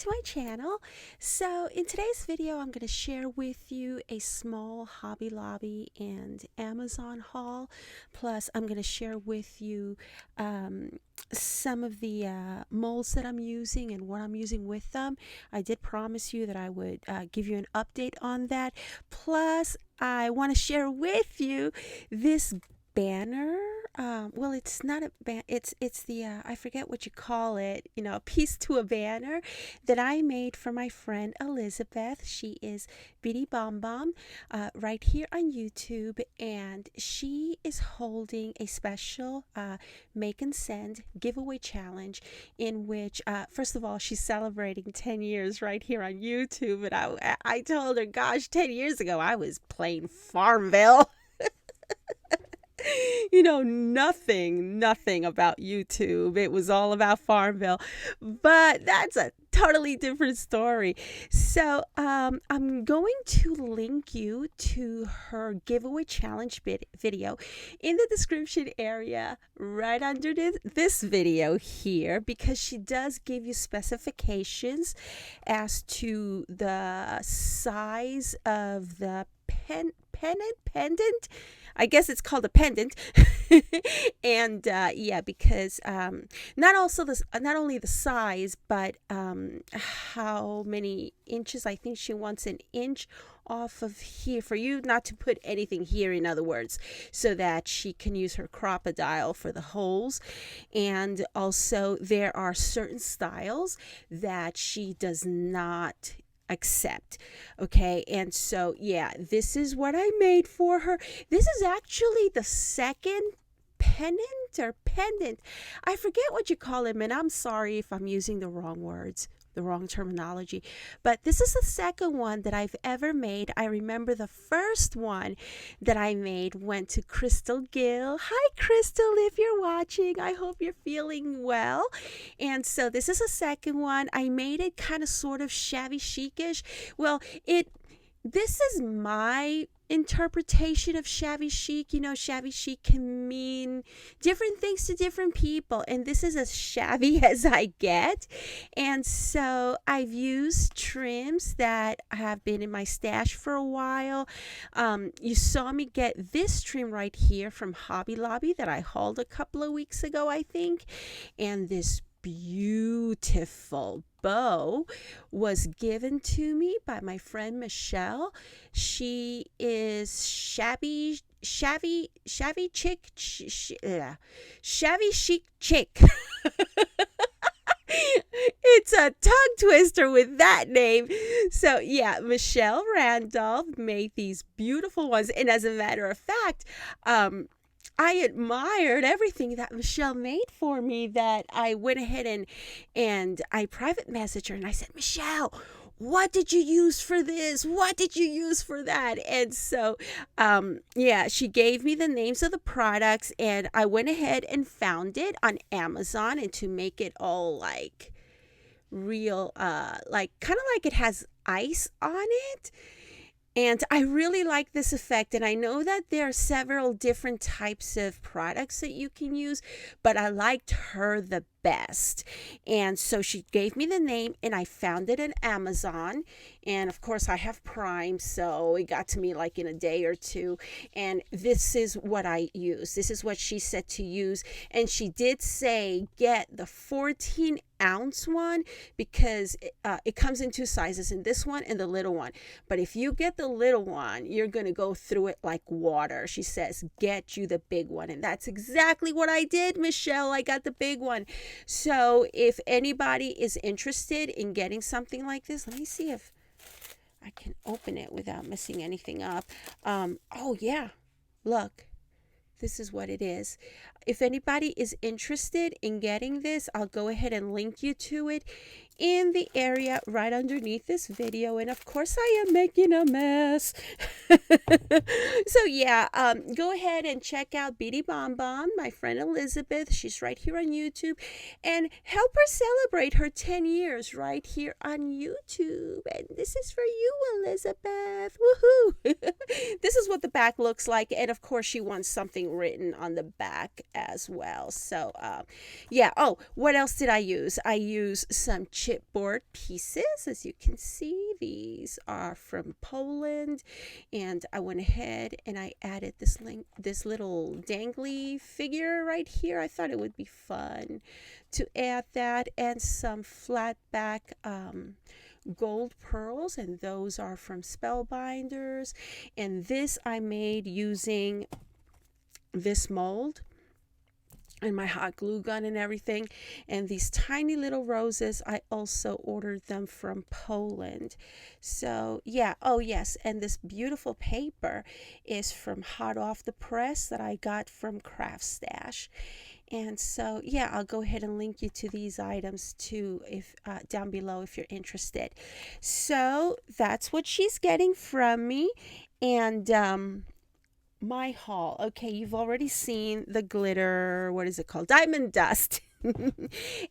to my channel. So in today's video, I'm going to share with you a small Hobby Lobby and Amazon haul. Plus, I'm going to share with you some of the molds that I'm using and what I'm using with them. I did promise you that I would give you an update on that. Plus, I want to share with you this banner. Well, it's not a banner, it's the I forget what you call it, a piece to a banner that I made for my friend Elizabeth. She is Beady Bomb Bomb right here on YouTube, and she is holding a special make and send giveaway challenge in which first of all, she's celebrating 10 years right here on YouTube. And I told her, gosh, 10 years ago I was playing Farmville. Nothing about YouTube. It was all about Farmville, but that's a totally different story. So I'm going to link you to her giveaway challenge video in the description area right under this video here, because she does give you specifications as to the size of the pendant. I guess it's called a pendant. And because not only the size, but how many inches. I think she wants an inch off of here for you not to put anything here, in other words, so that she can use her crocodile for the holes. And also there are certain styles that she does not accept. Okay, and so this is what I made for her. This is actually the second pendant. I forget what you call them, and I'm sorry if I'm using the wrong words, the wrong terminology, but this is the second one that I've ever made. I remember the first one that I made went to Crystal Gill. Hi Crystal, if you're watching, I hope you're feeling well. And so this is the second one. I made it kind of sort of shabby chic-ish. Well, this is my interpretation of shabby chic. Shabby chic can mean different things to different people, and this is as shabby as I get. And so I've used trims that have been in my stash for a while. You saw me get this trim right here from Hobby Lobby that I hauled a couple of weeks ago, I think, and this beautiful bow was given to me by my friend Michelle. She is shabby chic chick. It's a tongue twister with that name. So Michelle Randolph made these beautiful ones, and as a matter of fact, I admired everything that Michelle made for me, that I went ahead and I private messaged her and I said, Michelle, what did you use for this? What did you use for that? And so, she gave me the names of the products, and I went ahead and found it on Amazon, and to make it all like real, kind of like it has ice on it. And I really like this effect, and I know that there are several different types of products that you can use, but I liked her the best. And so she gave me the name, and I found it on Amazon. And of course I have Prime, so it got to me like in a day or two. And this is what I use. This is what she said to use. And she did say get the 14-ounce one, because it comes in two sizes, in this one and the little one. But if you get the little one, you're going to go through it like water. She says get you the big one, and that's exactly what I did, Michelle. I got the big one. So if anybody is interested in getting something like this, let me see if I can open it without messing anything up. Look, this is what it is. If anybody is interested in getting this, I'll go ahead and link you to it in the area right underneath this video. And of course I am making a mess. So go ahead and check out Beady Bomb Bomb, my friend Elizabeth. She's right here on YouTube, and help her celebrate her 10 years right here on YouTube. And this is for you, Elizabeth. Woohoo! This this is what the back looks like. And of course, she wants something written on the back as well. So, yeah. Oh, what else did I use? I used some chipboard pieces. As you can see, these are from Poland. And I went ahead and I added this little dangly figure right here. I thought it would be fun to add that, and some flat back gold pearls, and those are from Spellbinders. And this I made using this mold and my hot glue gun and everything. And these tiny little roses, I also ordered them from Poland. So yeah. Oh yes, and this beautiful paper is from hot off the press that I got from Craft Stash. And so, yeah, I'll go ahead and link you to these items too, if down below if you're interested. So that's what she's getting from me. And my haul. Okay, you've already seen the glitter. What is it called? Diamond dust.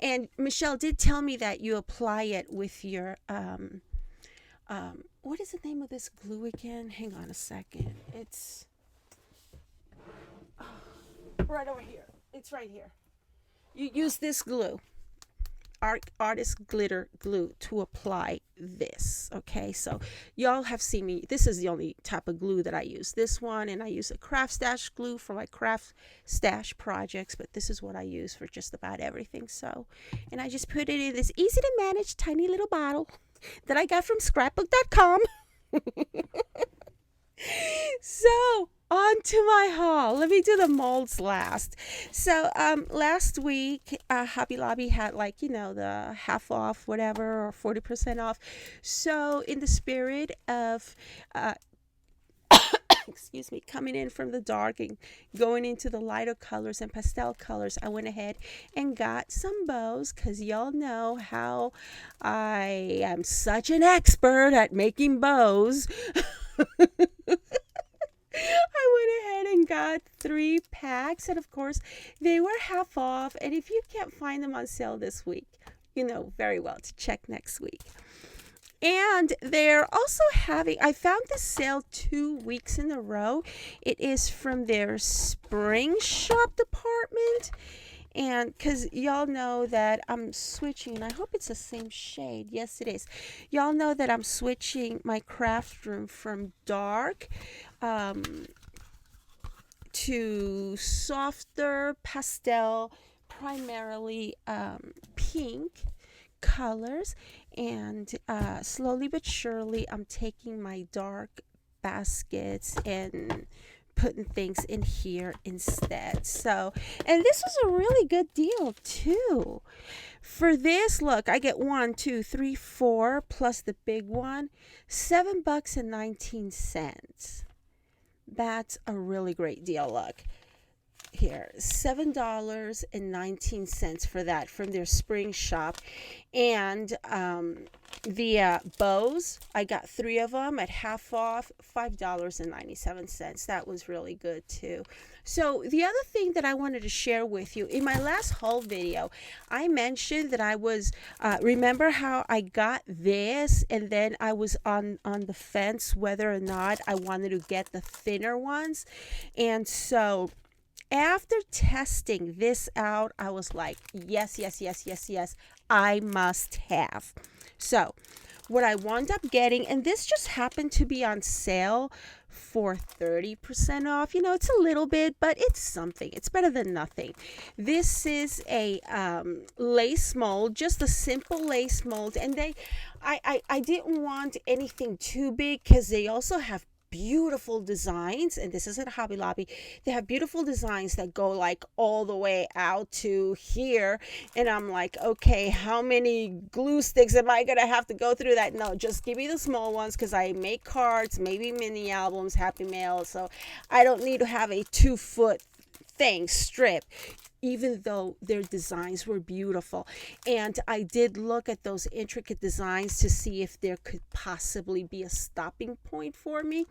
And Michelle did tell me that you apply it with your what is the name of this glue again? Hang on a second. It's right over here. It's right here. You use this glue, artist glitter glue, to apply this. Okay, so y'all have seen me. This is the only type of glue that I use. This one, and I use a Craft Stash glue for my Craft Stash projects, but this is what I use for just about everything. So, and I just put it in this easy to manage tiny little bottle that I got from scrapbook.com. So, on to my haul. Let me do the molds last. So last week Hobby Lobby had, like, you know, the half off whatever, or 40% off. So in the spirit of excuse me, coming in from the dark and going into the lighter colors and pastel colors, I went ahead and got some bows, because y'all know how I am such an expert at making bows. I went ahead and got 3 packs, and of course they were half off. And if you can't find them on sale this week, you know very well to check next week. And they're also having, I found this sale 2 weeks in a row. It is from their spring shop department. And because y'all know that I'm switching, and I hope it's the same shade. Yes, it is. Y'all know that I'm switching my craft room from dark to softer pastel, primarily pink colors. And slowly but surely, I'm taking my dark baskets and putting things in here instead. So, and this was a really good deal too. For this, look, I get 1, 2, 3, 4 plus the big one, $7.19. That's a really great deal. Look here, $7.19 for that from their spring shop. And the bows, I got 3 of them at half off, $5.97. That was really good too. So the other thing that I wanted to share with you, in my last haul video, I mentioned that I was, remember how I got this, and then I was on the fence whether or not I wanted to get the thinner ones. And so after testing this out, I was like, yes, yes, yes, yes, yes, I must have. So what I wound up getting, and this just happened to be on sale for 30% off. You know, it's a little bit, but it's something. It's better than nothing. This is a lace mold, just a simple lace mold. And I didn't want anything too big, because they also have beautiful designs, and this isn't Hobby Lobby. They have beautiful designs that go like all the way out to here, and I'm like, okay, how many glue sticks am I gonna have to go through that? No, just give me the small ones, because I make cards, maybe mini albums, happy mail, so I don't need to have a 2-foot thing strip, even though their designs were beautiful. And I did look at those intricate designs to see if there could possibly be a stopping point for me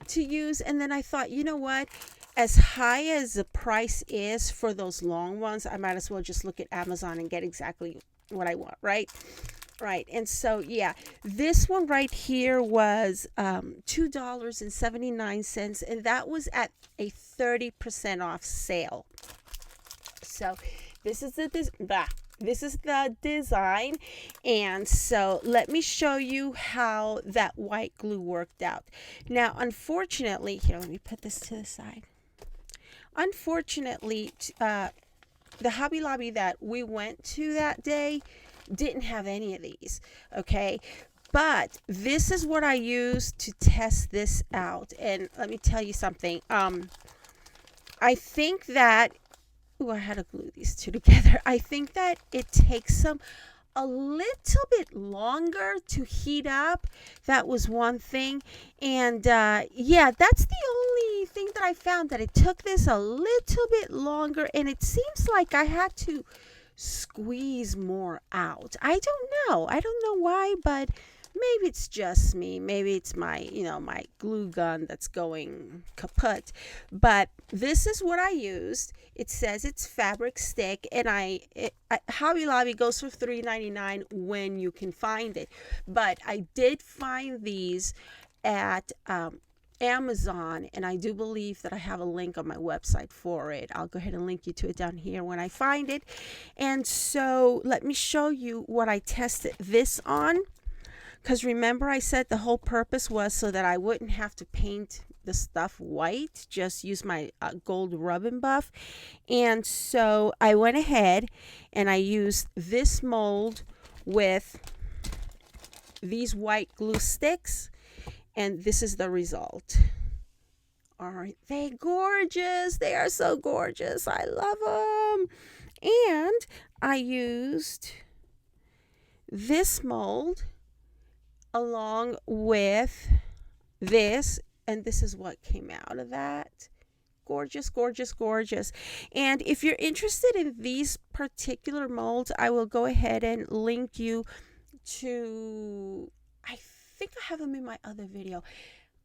to use. And then I thought, you know what? As high as the price is for those long ones, I might as well just look at Amazon and get exactly what I want, right? Right. And so, yeah, this one right here was $2.79, and that was at a 30% off sale. So this is this is the design. And so let me show you how that white glue worked out. Now, unfortunately, here, let me put this to the side. Unfortunately, the Hobby Lobby that we went to that day didn't have any of these, okay? But this is what I used to test this out. And let me tell you something. I think that, I had to glue these two together. I think that it takes them a little bit longer to heat up. That was one thing. And yeah, that's the only thing that I found, that it took this a little bit longer, and it seems like I had to squeeze more out. I don't know why, but maybe it's just me. Maybe it's my my glue gun that's going kaput. But this is what I used. It says it's fabric stick, and Hobby Lobby goes for $3.99 when you can find it. But I did find these at Amazon, and I do believe that I have a link on my website for it. I'll go ahead and link you to it down here when I find it. And so let me show you what I tested this on, because remember I said the whole purpose was so that I wouldn't have to paint the stuff white, just use my gold rub and buff. And so I went ahead and I used this mold with these white glue sticks, and this is the result. Aren't they gorgeous? They are so gorgeous. I love them. And I used this mold along with this, and this is what came out of that. Gorgeous, gorgeous, gorgeous. And if you're interested in these particular molds, I will go ahead and link you to, I think I have them in my other video.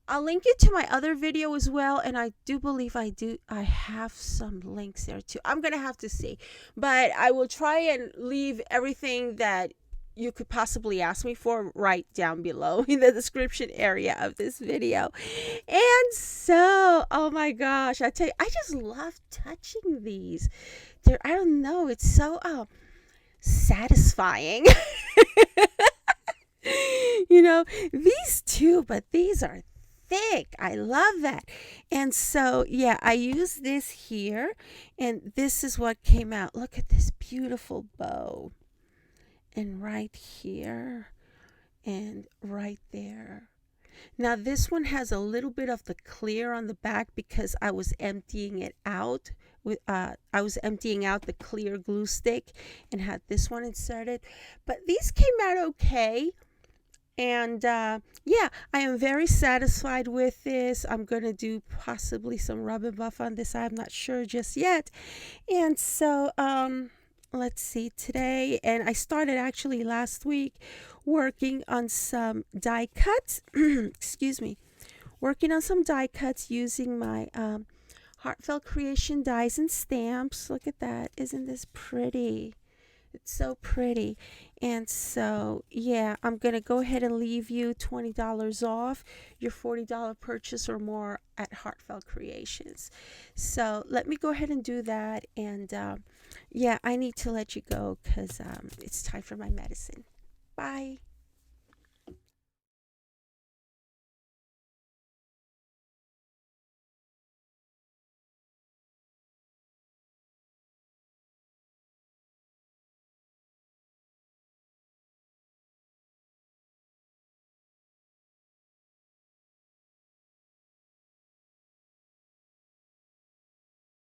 I'll link it to my other video as well, and I do believe I have some links there too. I'm gonna have to see, but I will try and leave everything that you could possibly ask me for right down below in the description area of this video. And so, oh my gosh, I tell you, I just love touching these. I don't know, it's so satisfying. These two, but these are thick. I love that. And so, yeah, I use this here, and this is what came out. Look at this beautiful bow. And right here, and right there. Now, this one has a little bit of the clear on the back because I was emptying it out. I was emptying out the clear glue stick and had this one inserted. But these came out okay. And yeah, I am very satisfied with this. I'm going to do possibly some rub and buff on this. I'm not sure just yet. And so, let's see, today, and I started actually last week working on some die cuts. Excuse me. Working on some die cuts using my Heartfelt Creation dies and stamps. Look at that. Isn't this pretty? It's so pretty. And so, yeah, I'm going to go ahead and leave you $20 off your $40 purchase or more at Heartfelt Creations. So let me go ahead and do that. And yeah, I need to let you go because it's time for my medicine. Bye.